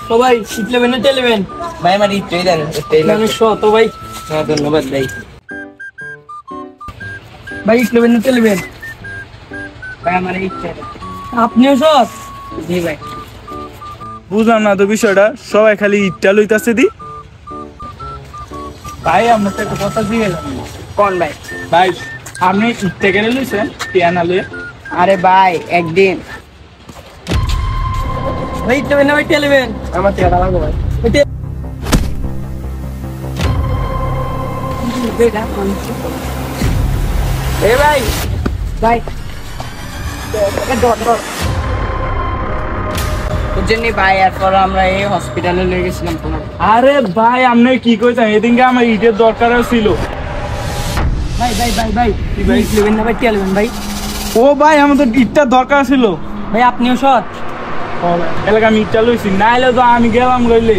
তো ভাই ইট নেবেন না তেল নেবেন? ভাই আমার ইটটাই দেন, ইটটাই লাগবে। তো ভাই হ্যাঁ ধন্যবাদ ভাই। ভাই ইট নেবেন না তেল নেবেন? ভাই আমার ইটটাই। আপনিও সৎ? জি ভাই। বুঝলাম না তো বিষয়টা, সবাই খালি ইটটা লইতাছে দি। ভাই আপনার তো একটা কথা দিয়ে গেলাম। কোন ভাই? ভাই আপনি ইটটা কেন লইছেন পিয়ানা লইয়া? আরে ভাই একদিন ভাই ইট নেবেন না ভাই তেল নেবেন? আমার টাকা লাগবে ভাই। এ ভাই ভাই বুঝছেন ভাই, এরপর আমরা এই হসপিটালে নিয়ে গেছিলাম তোমার। আরে ভাই আপনি কি কইছেন, এদিনকে আমার ইটের দরকারও ছিল। ভাই ভাই ভাই ভাই ভাই ইট নেবেন না ভাই তেল নেবেন ভাই? ও ভাই আমার তো ইটটার দরকার ছিল। ভাই আপনিও সৎ? এলাকা আমি ইটটা লইছি, নাইলে তো আমি গেলাম লইলে।